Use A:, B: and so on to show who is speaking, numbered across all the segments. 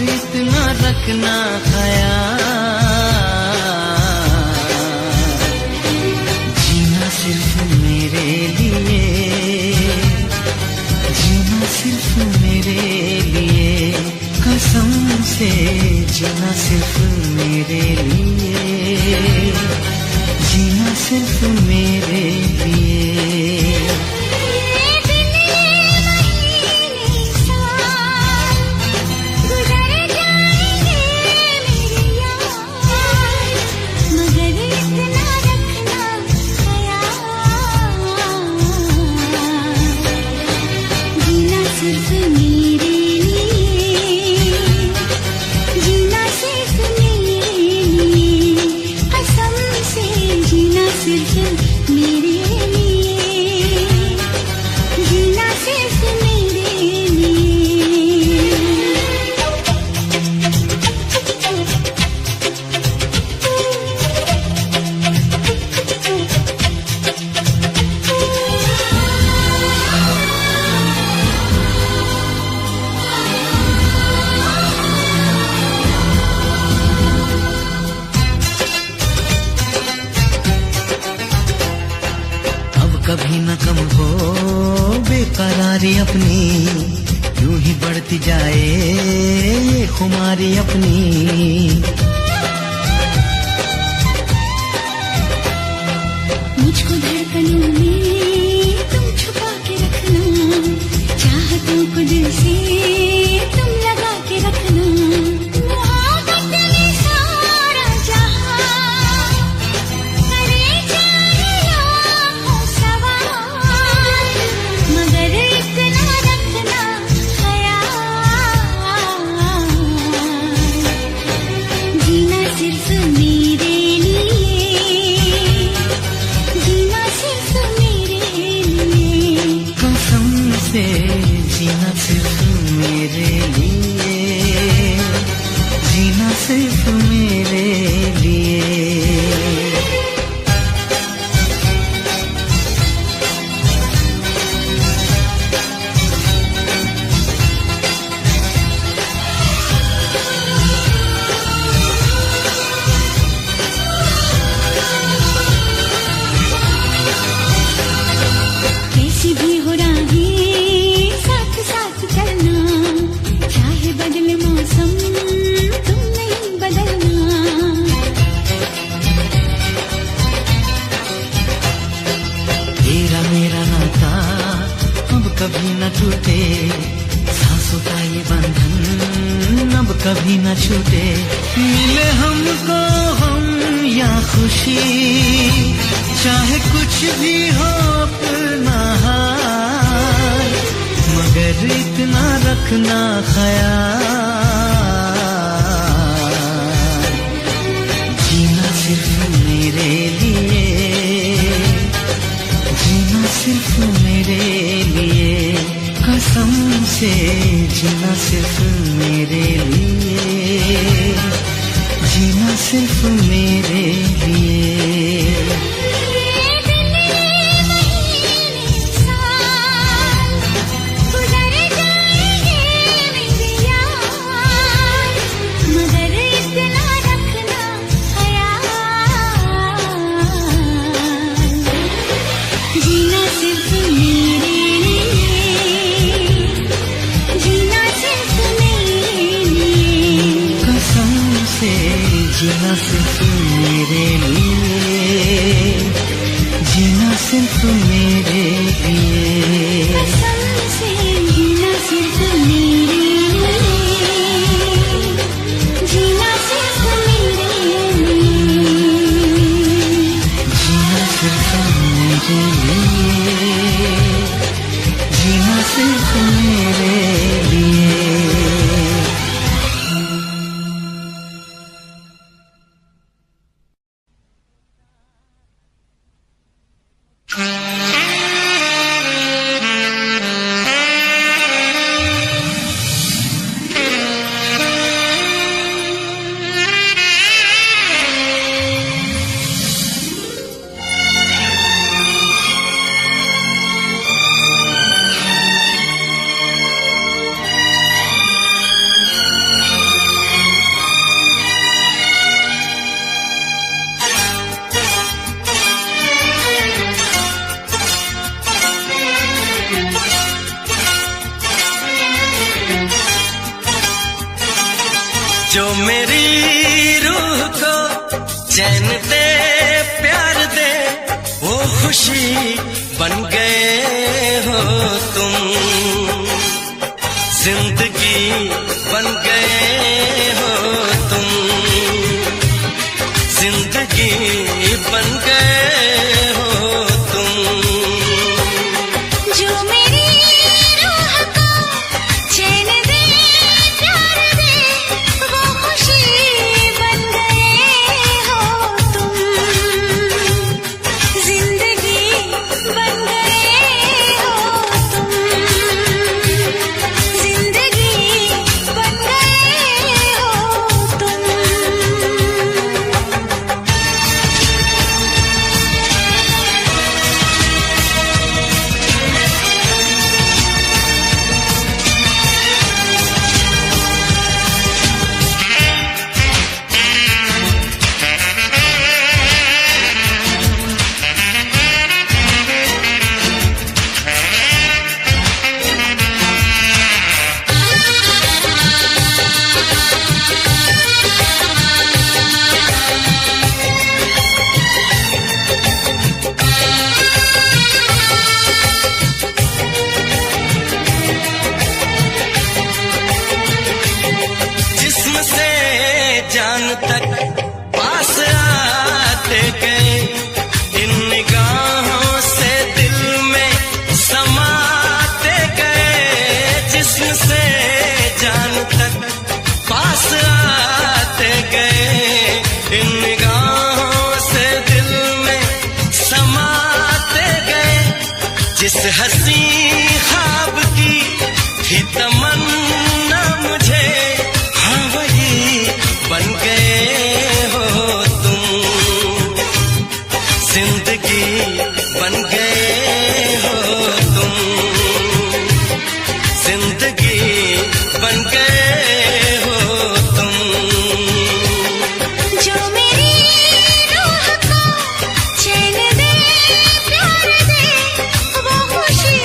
A: इतना रखना ख्याल, जीना सिर्फ मेरे लिए, जीना सिर्फ मेरे लिए, कसम से जीना सिर्फ मेरे लिए, जीना सिर्फ मेरे लिए। कभी न कम हो बेकरारी अपनी, यूं ही बढ़ती जाए ये खुमारी अपनी।
B: मुझको धड़कनों में तुम छुपा के रखना, चाहतों को दिल से तुम लगा के रखना।
A: जीना सिर्फ मेरे लिए, जीना सिर्फ मेरे लिए।
B: कैसी भी हो राहें बदले मौसम तुम नहीं बदलना।
A: तेरा मेरा नाता अब कभी न टूटे, सांसों का ये बंधन अब कभी न छूटे। मिले हमको हम या खुशी, चाहे कुछ भी हो अपना हाल, मगर इतना रखना ख्याल, जीना सिर्फ मेरे लिए, जीना सिर्फ मेरे लिए, कसम से जीना सिर्फ मेरे लिए, जीना सिर्फ मेरे लिए। जीना सिर्फ मेरे लिए, जीना सिर्फ मेरे लिए,
B: कसम से जीना सिर्फ मेरे लिए, जीना सिर्फ मेरे लिए,
A: जीना सिर्फ मेरे लिए, जीना सिर्फ मेरे लिए। जो मेरी रूह को चैन दे प्यार दे वो खुशी बन गए हो तुम, जिंदगी बन गए हो तुम, जिंदगी बन गए हो तुम।
B: जो मेरी रूह को चैन दे प्यार दे वो खुशी बन गए हो तुम, जिंदगी बन गए हो तुम, जिंदगी बन गए हो तुम। जिस्म से जान तक पास आते गए, इन निगाहों से दिल में समाते गए। जिस्म से जान तक पास आते गए, इन निगाहों से दिल में समाते गए। जिस हंसी ख्वाब की थी तमन्ना मुझे, हाँ वही बन गए हो तुम, जिंदगी बन गए हो तुम, जिंदगी बन गए हो तुम। जो मेरी रूह को चैन दे प्यार दे वो खुशी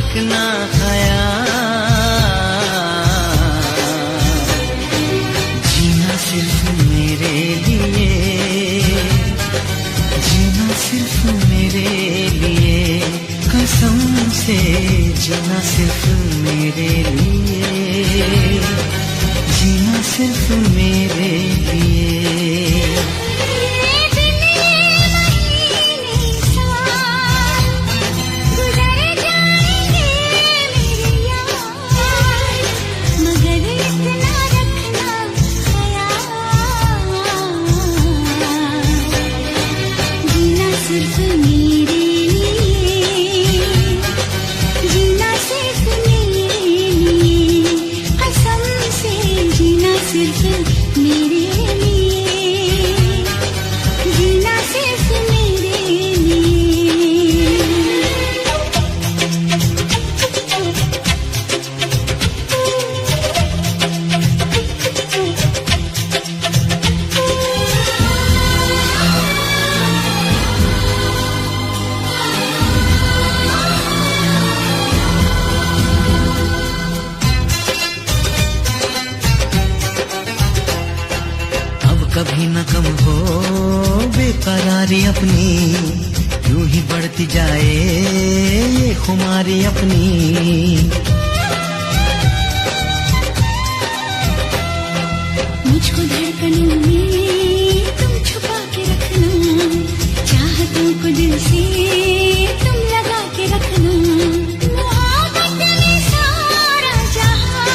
A: रखना ख्याल, जीना सिर्फ मेरे लिए, जीना सिर्फ मेरे लिए, कसम से जीना सिर्फ मेरे लिए, जीना सिर्फ मेरे लिए। कभी न कम हो बेकरारी अपनी, यूं ही बढ़ती जाए ये खुमारी अपनी।
B: मुझको धड़कनों में तुम छुपा के रखना, चाहतों को दिल से तुम लगा के रखना। मोहब्बत में सारा जहां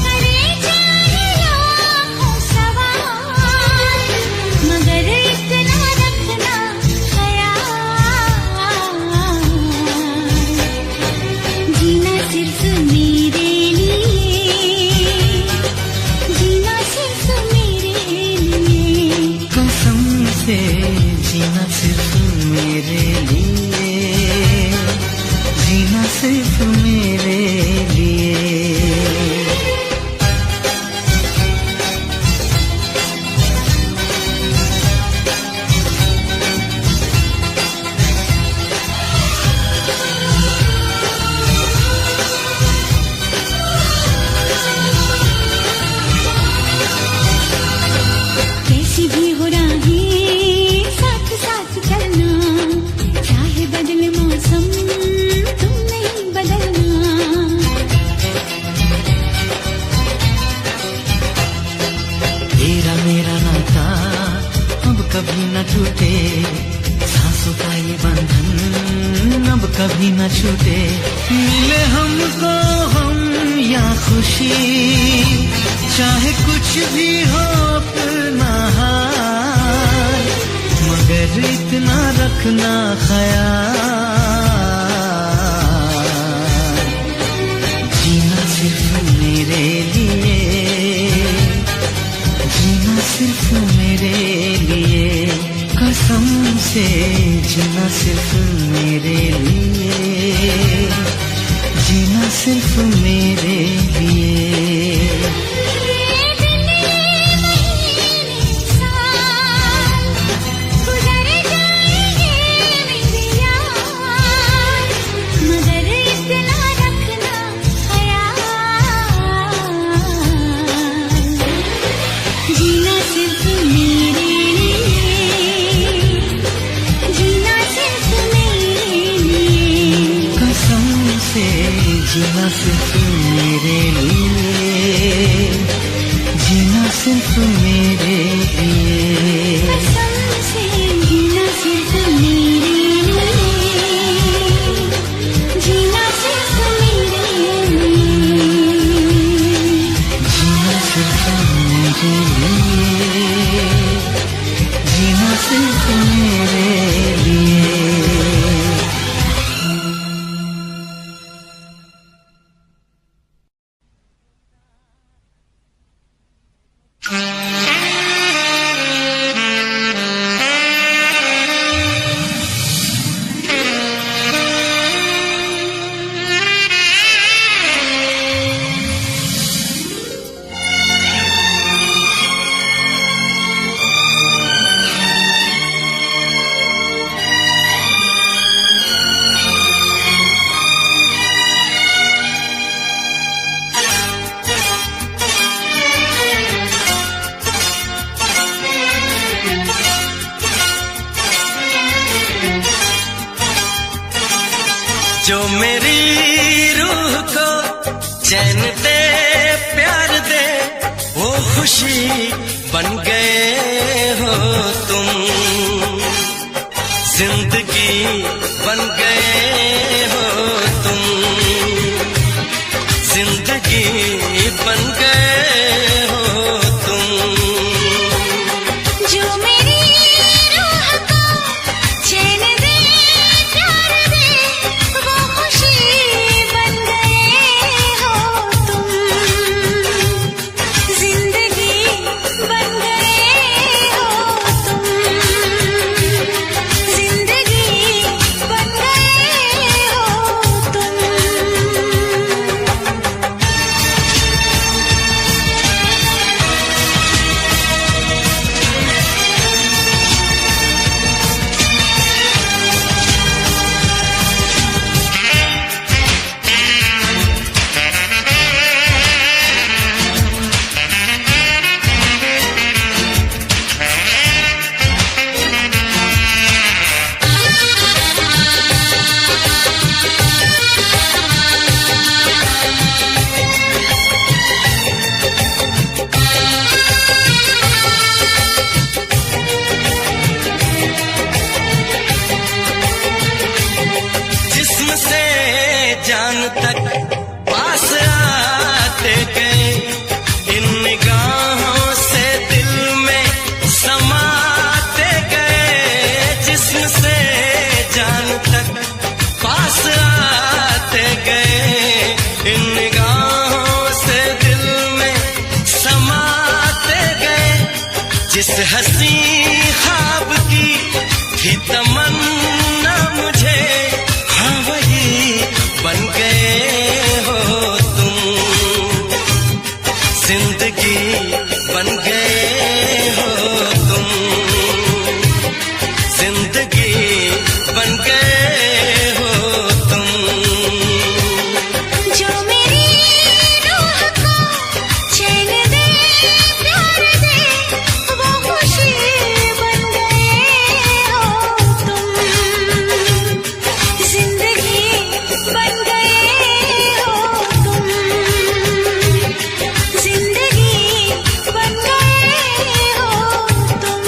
B: करे जाए लाखों सवाल, मगर इतना रखना ख्याल, जीना सिर्फ मेरे लिए, जीना सिर्फ मेरे लिए,
A: कसम से जीना सिर्फ मेरे लिए, जीना सिर्फ मेरे लिए।
B: कैसी भी हो राहें साथ साथ चलना, चाहे बदले मौसम तुम नहीं बदलना।
A: तेरा मेरा नाता अब कभी न टूटे, सांसों का ये बंधन अब कभी न छूटे। मिले हमको हम या खुशी, चाहे कुछ भी हो अपना हाल, मगर इतना रखना ख्याल, जीना सिर्फ मेरे लिए, जीना सिर्फ मेरे लिए, कसम से जीना सिर्फ मेरे लिए, जीना सिर्फ मेरे लिए। जीना सिर्फ मेरे लिए, जीना सिर्फ मेरे लिए,
B: कसम से जीना सिर्फ मेरे लिए, जीना सिर्फ मेरे लिए,
A: जीना सिर्फ मेरे लिए, जीना सिर्फ मेरे लिए। जो मेरी रूह को चैन दे प्यार दे वो खुशी बन गए हो तुम, जिंदगी बन गए हो तुम, जिंदगी बन गए हो तुम।
B: जो मेरी रूह को चैन दे प्यार दे वो खुशी बन गए हो तुम, जिंदगी बन गए हो तुम, जिंदगी बन गए हो तुम।
A: जिस्म से जान तक पास आते गए, इन निगाहों से दिल में समाते गए। जिस्म से जान तक पास आते गए, इन निगाहों से दिल में समाते गए। जिस हंसी ख्वाब की थी तमन्ना मुझे, हाँ वही बन गए हो तुम, जिंदगी बन गए हो तुम, जिंदगी बन गए हो तुम।
B: जो मेरी रूह को चैन दे प्यार दे वो खुशी बन गए हो तुम, जिंदगी बन गए हो तुम, जिंदगी बन गए हो तुम।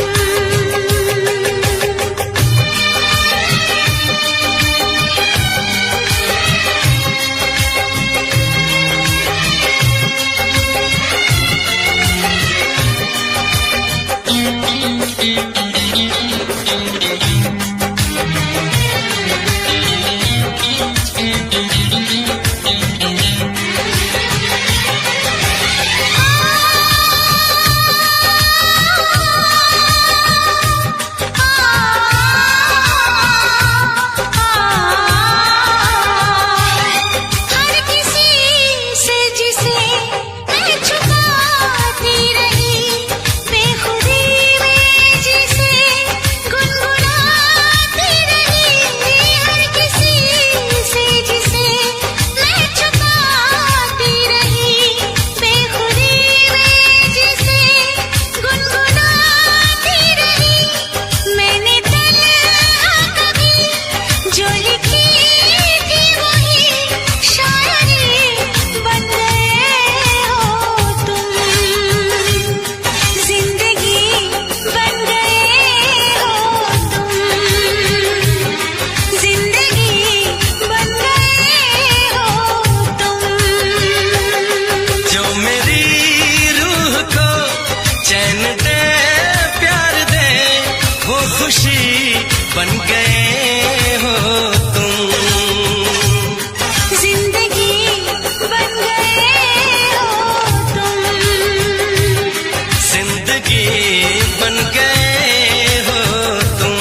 B: हर किसी से जिसे मैं छुपाती रही, बेखुदी में जिसे गुनगुनाती रही। हर किसी से जिसे मैं छुपाती रही, बेखुदी में जिसे गुनगुनाती रही। मैंने तन्हा कभी जो लिखी थी वही शायरी बन गए हो तुम, जिंदगी बन गए हो तुम, जिंदगी बन गए हो तुम।
A: जो मेरी रूह को चैन दे प्यार दे वो खुशी बन गए हो तुम,
B: जिंदगी बन गए हो तुम,
A: जिंदगी बन गए हो तुम,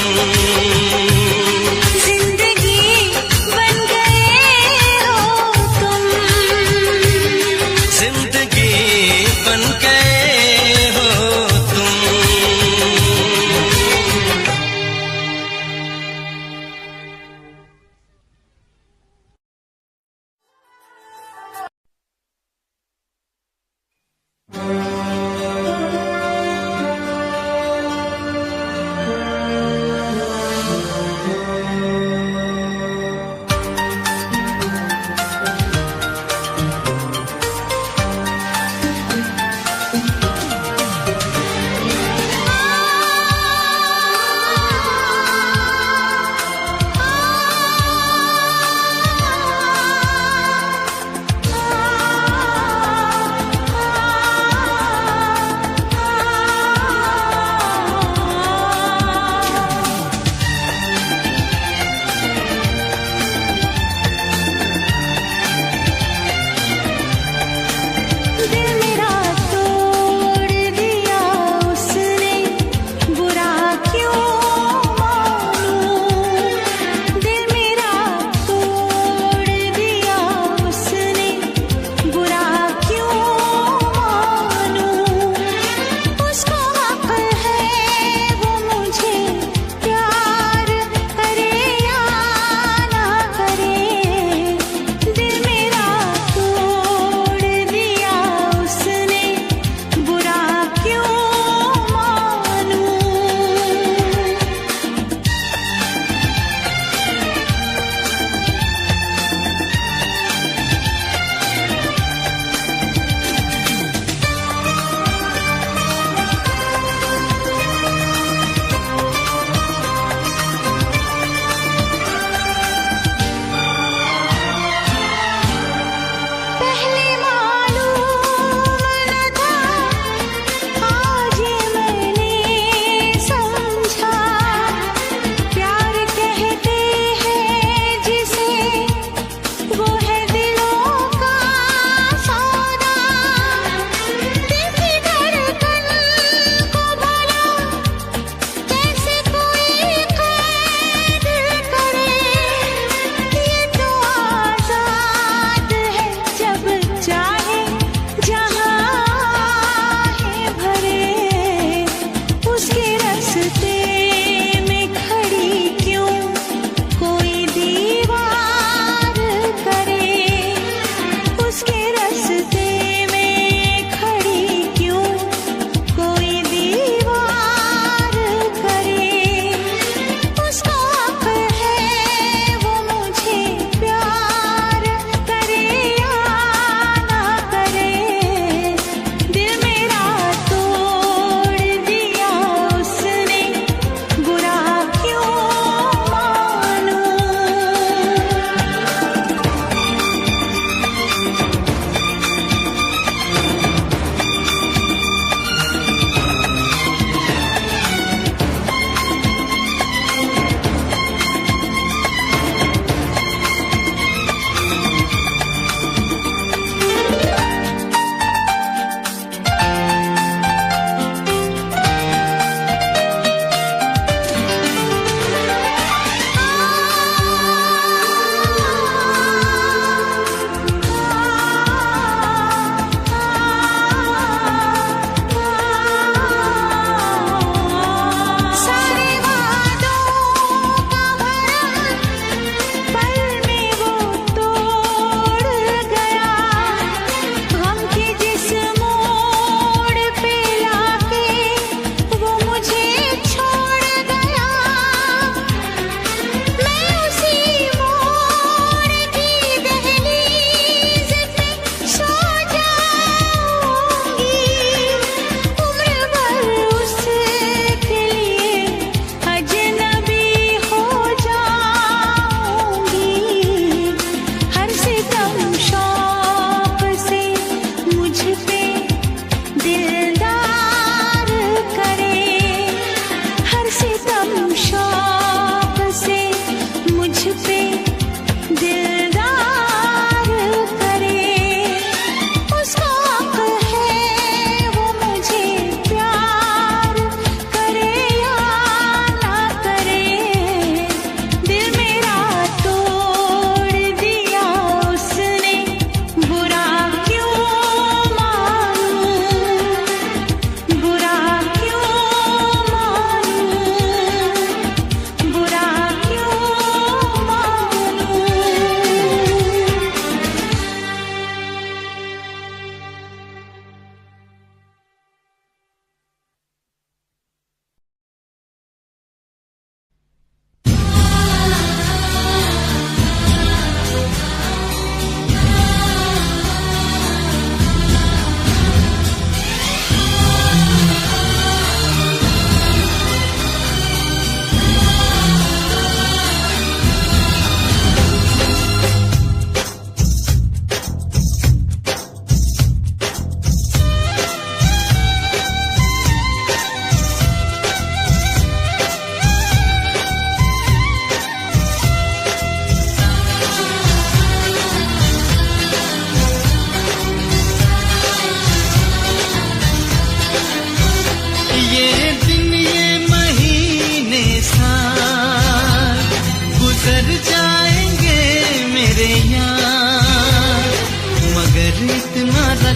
B: जिंदगी बन गए हो तुम,
A: जिंदगी बन गए हो तुम।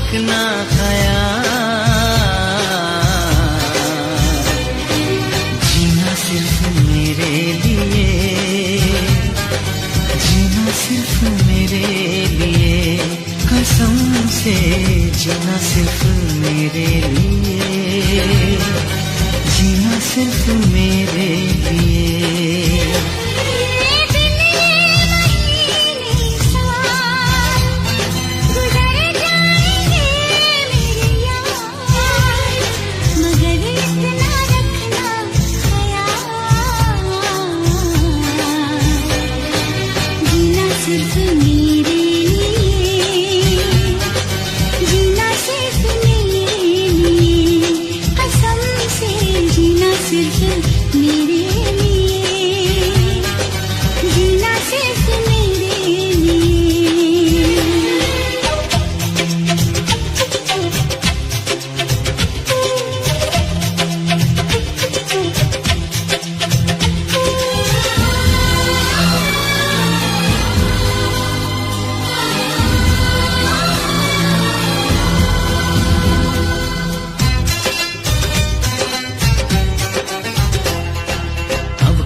A: रखना ख्याल। जीना सिर्फ मेरे लिए, जीना सिर्फ मेरे लिए, कसम से जीना सिर्फ मेरे लिए, जीना सिर्फ मेरे लिए।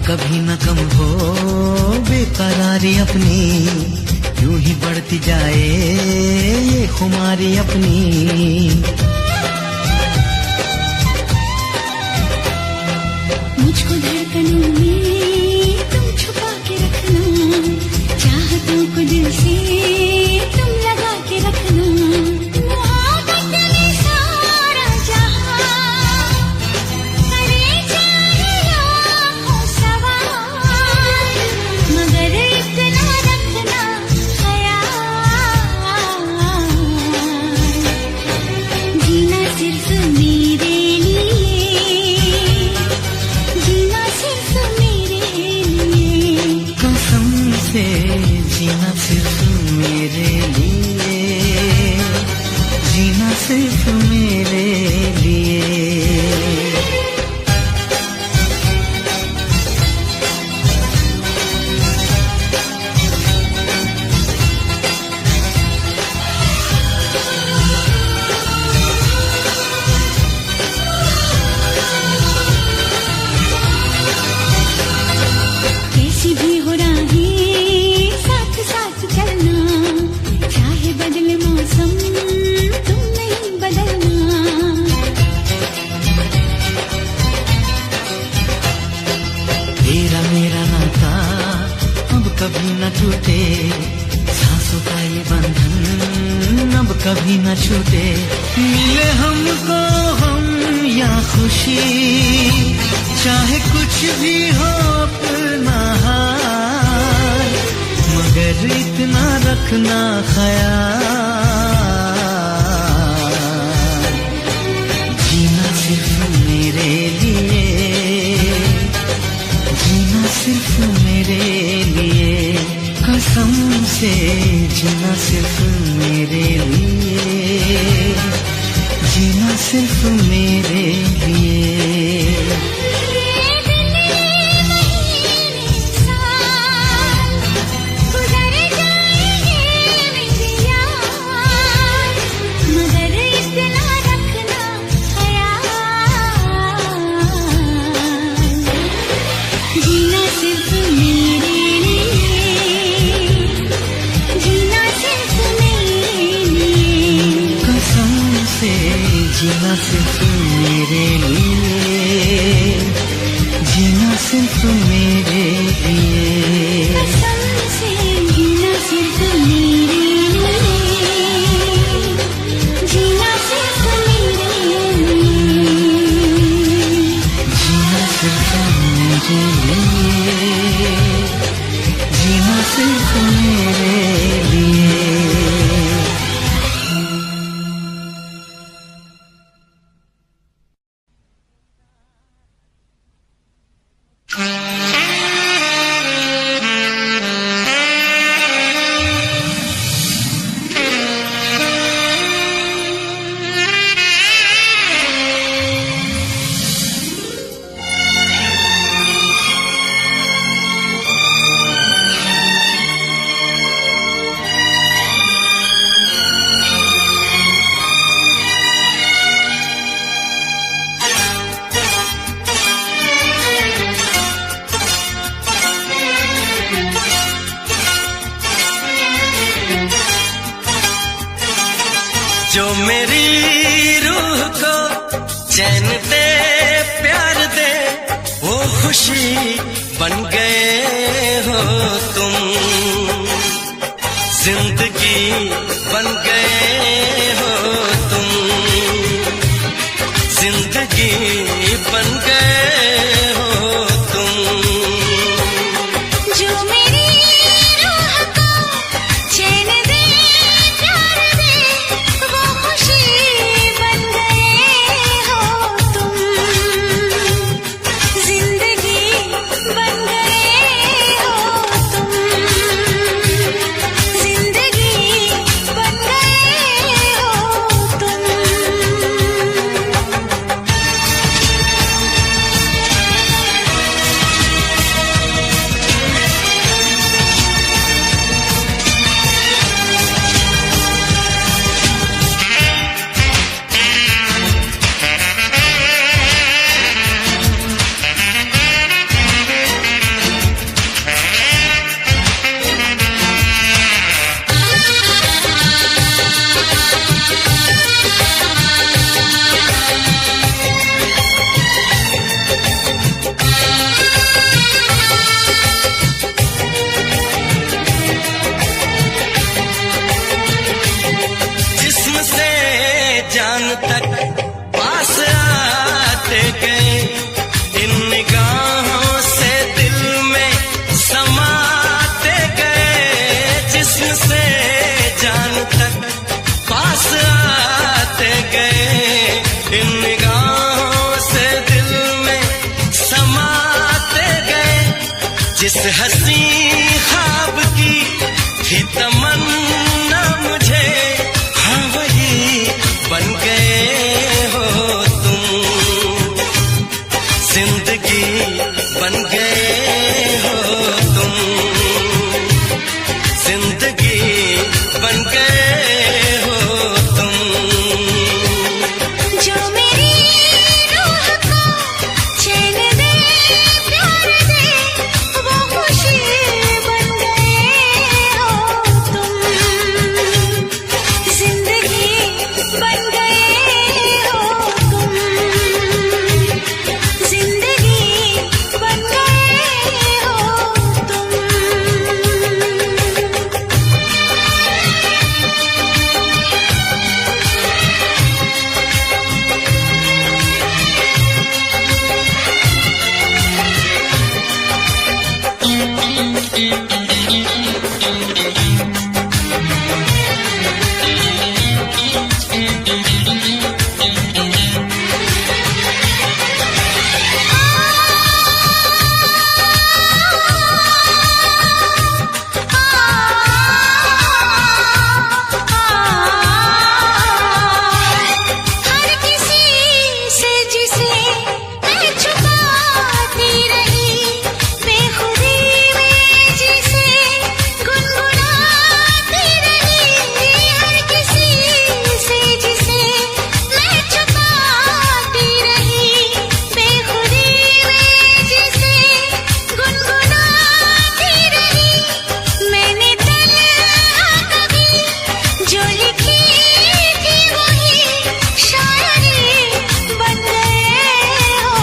A: कभी न कम हो बेकरारी अपनी, यूं ही बढ़ती जाए ये खुमारी अपनी।
B: मुझको धड़कनों में तुम छुपा के रखना, चाहतों को दिल से तुम लगा के रखना। मोहब्बत में सारा जहां करे चाहे लाखों सवाल, मगर इतना रखना ख्याल। जीना सिर्फ मेरे
A: जीना सिर्फ मेरे लिए, जीना सिर्फ मेरे लिए।
B: कैसी भी हो राहें बदले मौसम तुम नहीं बदलना।
A: तेरा मेरा नाता अब कभी न टूटे, सांसों का ये बंधन अब कभी न छूटे। मिले हमको हम या खुशी, चाहे कुछ भी हो अपना हाल, मगर इतना रखना ख्याल। जीना सिर्फ मेरे लिए, जीना सिर्फ मेरे लिए, कसम से जीना सिर्फ मेरे लिए, जीना सिर्फ मेरे लिए। जीना सिर्फ मेरे लिए, जीना सिर्फ मेरे लिए,
B: कसम से जीना सिर्फ मेरे लिए, जीना सिर्फ मेरे लिए,
A: जीना सिर्फ मेरे लिए, जीना सिर्फ मेरे लिए। जो मेरी रूह को चैन दे प्यार दे वो खुशी बन गए हो तुम, जिंदगी बन गए हो तुम, जिंदगी बन गए हो तुम।
B: जो मेरी रूह को चैन दे प्यार दे वो खुशी बन गए हो तुम, जिंदगी बन गए हो तुम, जिंदगी बन गए हो तुम।
A: जिस्म से जान तक पास आते गए, इन निगाहों से दिल में समाते गए। जिस्म से जान तक पास आते गए, इन निगाहों से दिल में समाते गए। जिस हंसी ख्वाब की थी तमन्ना मुझे, हाँ वही बन गए हो तुम, जिंदगी बन गए हो तुम, जिंदगी बन गए हो तुम।
B: जो मेरी रूह को चैन दे प्यार दे वो खुशी बन गए हो तुम, जिंदगी बन गए हो तुम, जिंदगी बन गए हो तुम। हर किसी से जिसे मैं छुपाती रही, बेखुदी में जिसे गुनगुनाती रही। हर किसी से जिसे मैं छुपाती रही, बेखुदी में जिसे गुनगुनाती रही। मैंने तन्हा कभी जो लिखी थी वही शायरी बन गए हो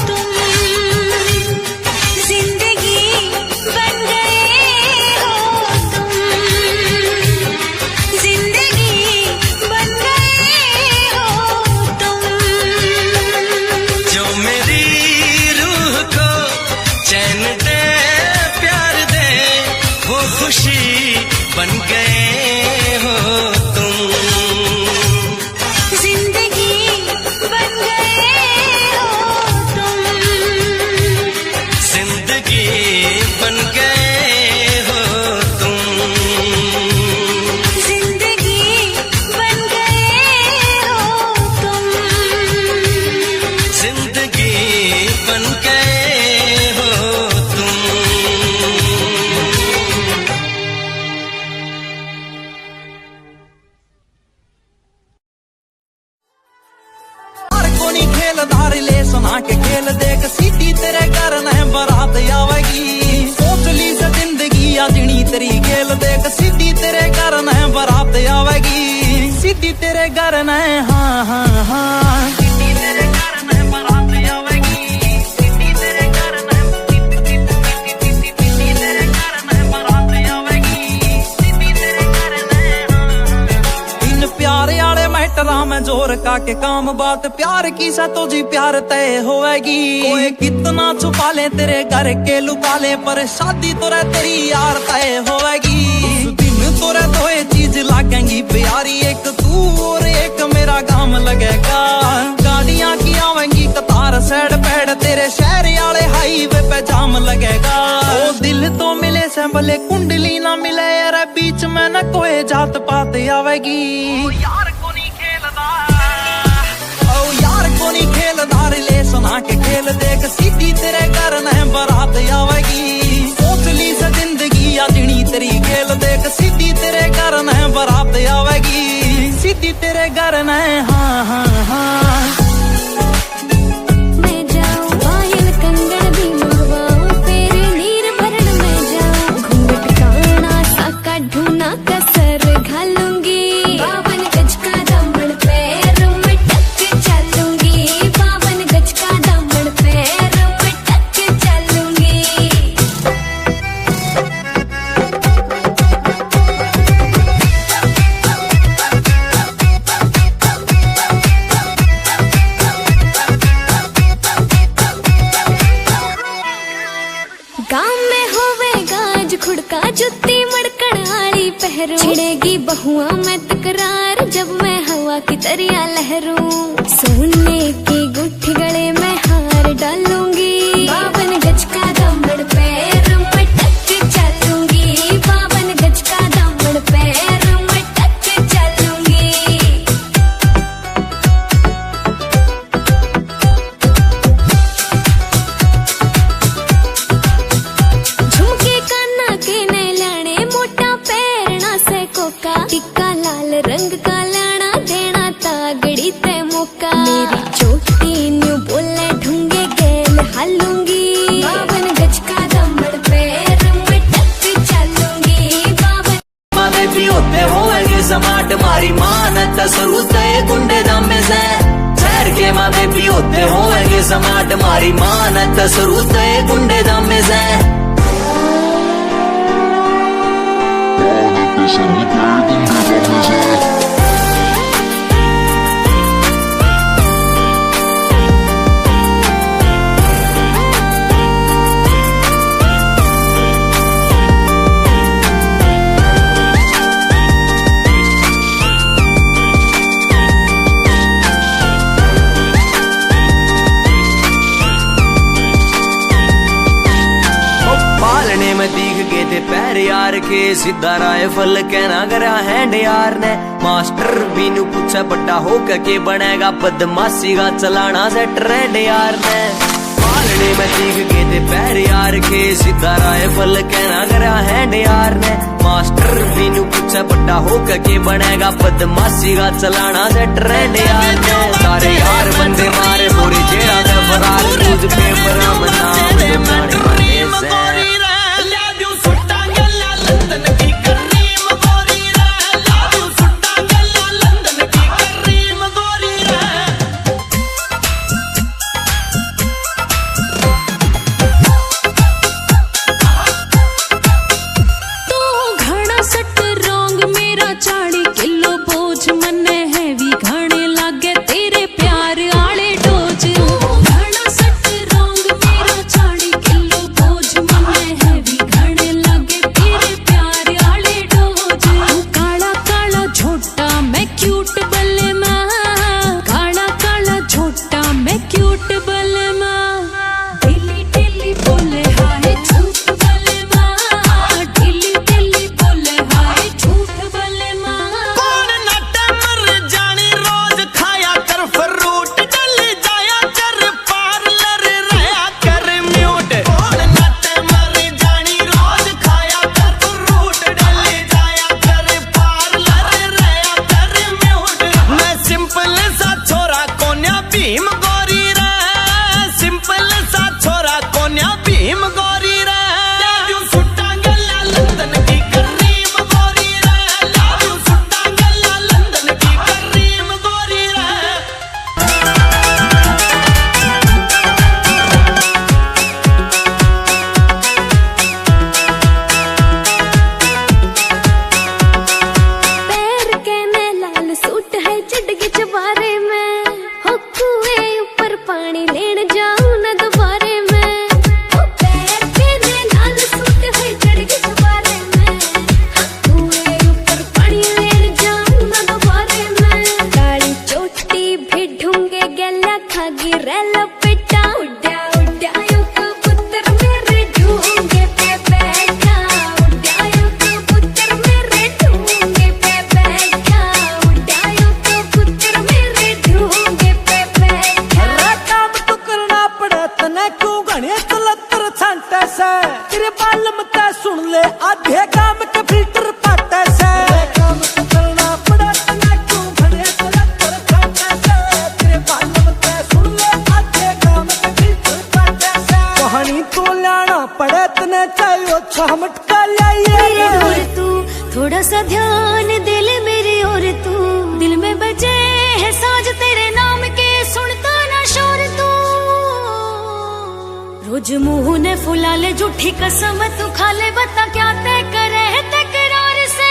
B: तुम, जिंदगी बन गए हो तुम, जिंदगी बन गए हो तुम।
A: जो मेरी रूह को चैन दे प्यार दे वो खुशी बन गए हो तुम,
B: जिंदगी बन गए हो तुम,
A: जिंदगी बन गए हो तुम,
B: जिंदगी बन गए हो तुम।
A: जिंदगी बन गए हो तुम। तेरे घर न हाँ हाँ हाँ सिटी तेरे घर न बारात आवेगी सिटी तेरे घर न सिटी तेरे घर न बारात आवेगी सिटी तेरे घर न इन प्यारे आले मैटरा में जोर का के काम बात प्यार की सा तो जी प्यार तय होएगी कोई कितना छुपा ले तेरे घर के लुका ले पर शादी तो रे तेरी यार तय होएगी उस दिन तो रे दो चीज लागेंगी प्यारी एक तू और एक मेरा काम लगेगा गाड़ियां की आवेंगी कतार सैड पैड तेरे शहर आले हाईवे पे जाम लगेगा ओ दिल तो मिले से भले कुंडली ना मिले यार बीच में न कोई जात पात आवेगी यार को नहीं खेलदा ओ यार को नहीं खेलदा रिलेशन आके खेल देख सीधी तेरे घर न बारात आवेगी सोच ली से जिंदगी या जिनी तेरी खेल देख सीधी तेरे घर न बारात आवेगी सीधी तेरे घर न हाँ हाँ हाँ
B: मैं जाऊं पायल कंगन भी मंगवाऊं तेरे नीर भरण में जाऊं घूंघट काना साका ढूंढना कसर घालूंगी 52 गज का दामन पैर में टक चलूंगी 52 गज का दामन पैर में टक चलूंगी गाँव में होवेगा आज खुड़का जुत्ती मड़कड़ आली पहरू छिड़ेगी बहुआ में तकरार जब मैं हवा की तरिया लहरूं सोने की गुट्ठी गले में हार डालूंगी 52 गज का दामन पैर में टक चलूंगी 52 गज का दामन पैर में टक चलूंगी झुमके काना के नए लाने मोटा पैरना से कोका टिक्का लाल रंग का लाना देना तागड़ी ते मौका मेरी चोटी न्यू बोले ढूंगे गेल हालूंगी 52 गज का दामन पैर में टक चलूंगी 52
A: माने भी होते होएंगे समाट मारी मानत सरूत गुंडे दमे से शहर के माने भी होते होएंगे समाट मारी मानत सरूत गुंडे दमे से पालने में दिख गए थे पैर यार के सीधा राइफल कहना करा हैंड यार ने मास्टर बीनू पूछा बड़ा होकर के बनेगा बदमाशी का चलाना से ट्रेंड यार ने पालने में दिख गए थे पैर यार के सीधा राइफल कहना करा हैंड यार ने मास्टर बीनू पूछा बड़ा होकर के बनेगा बदमाशी का चलाना से ट्रेंड यार ने सारे यार बंदे मारे पूरी जेड़ा से फरार न्यूज पेपर में नाम दुकाने वाले से
B: घना सट रोंग मेरा 40 किलो बोझ मन
C: तेरे बालम ते सुन ले आधे काम के फिल्टर पाटे से काम करना पड़ा तना क्यों भले तेरा कर काटे से तेरे बालम ते सुन ले आधे काम के फिल्टर पाटे से कहानी तो लाना पड़े तने चाहिए छह मटका लाइए
B: और तू थोड़ा सा ध्यान दे ले मेरी और तू दिल में बजे है साज तेरे नाम के सुनता ना शोर तू रोज मुंह ने फुला ले झूठी कसम तू खा ले बता क्या तय करे है तकरार से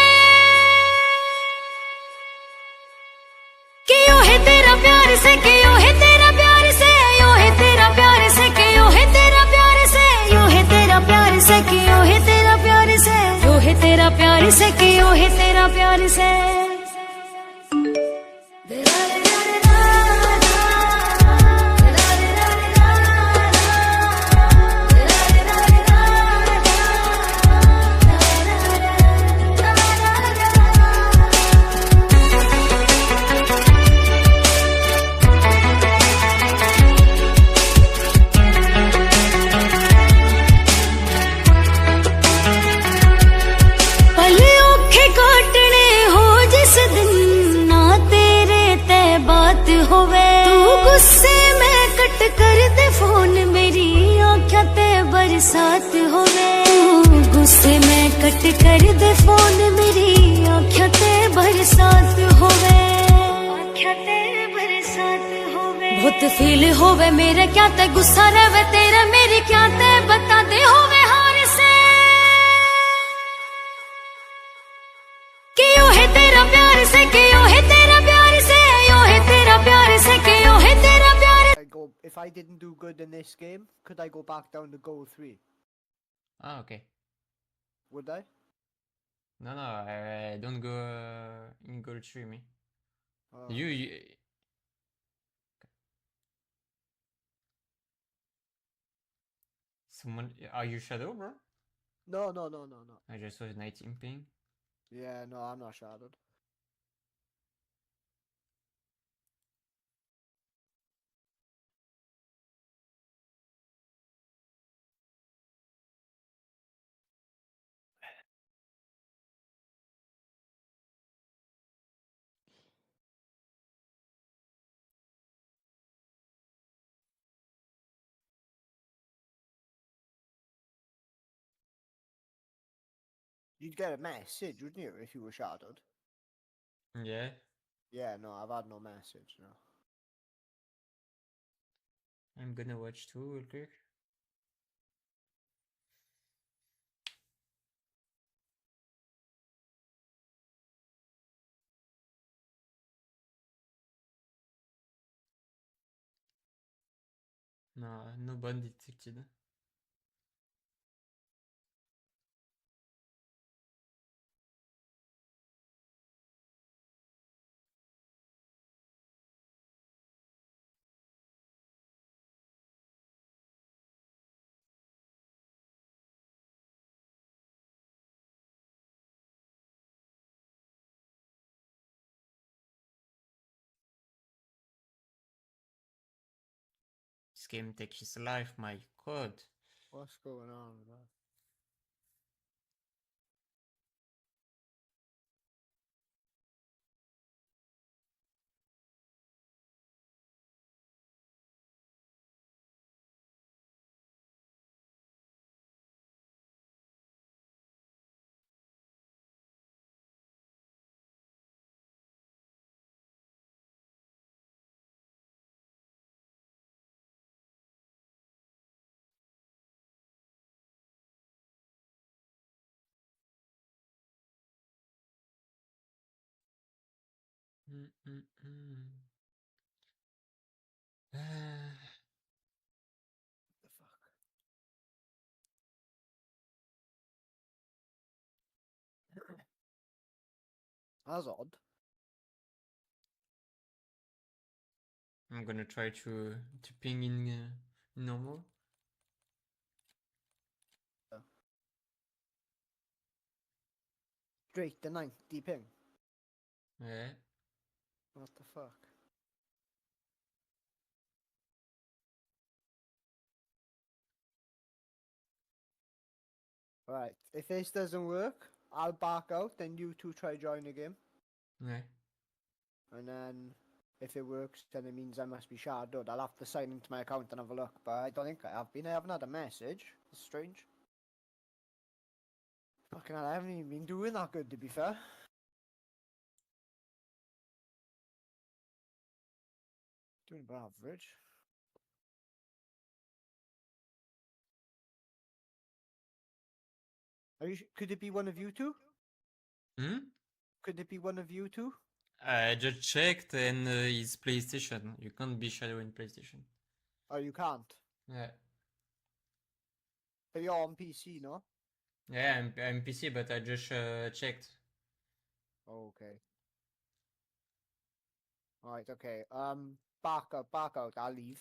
B: क्यों है तेरा प्यार से क्यों है तेरा प्यार से यो है तेरा प्यार से क्यों है तेरा प्यार से यो है तेरा प्यार से क्यों है तेरा प्यार से यो है तेरा प्यार से क्यों है तेरा प्यार से बरसात होवे गुस्से में कट कर दे फोन मेरी आँखें ते बरसात होवे बहुत फील होवे मेरे क्या ते गुस्सा रहे तेरा मेरी क्या ते बता दे होवे हार से क्यों है तेरा प्यार से क्यों है तेरा प्यार से यो है तेरा प्यार से क्यों है तेरा प्यार
D: If I didn't do good in this game, could I go back down to goal 3?
E: Ah, okay.
D: Would I?
E: No, I don't go in goal 3, me.
D: Oh.
E: You Someone, are you Shadow, bro?
D: No.
E: I just saw 19 ping.
D: Yeah, no, I'm not shadowed. You'd get a message, wouldn't you, if you were shadowed?
E: Yeah.
D: Yeah, no, I've had no message, no.
E: I'm gonna watch too, real quick. No, no bandit detected. This game takes his life, my god.
D: What's going on with that? The fuck? That's odd.
E: I'm gonna try to ping in normal.
D: Straight to 90 ping.
E: Yeah.
D: What the fuck? Right. If this doesn't work, I'll back out. Then you two try join the game,
E: Ouais.
D: and then if it works, then it means I must be shadowed. I'll have to sign into my account and have a look. But I don't think I have been. I haven't had a message. It's strange. Fucking hell, I haven't even been doing that good, to be fair. Doing above average. Could it be one of you two?
E: Hmm?
D: Could it be one of you two?
E: I just checked and it's PlayStation. You can't be shadow in PlayStation.
D: Oh, you can't.
E: Yeah.
D: But you're on PC, no?
E: Yeah, I'm PC, but I just checked.
D: Oh, okay. Alright, okay. Back out. I'll leave.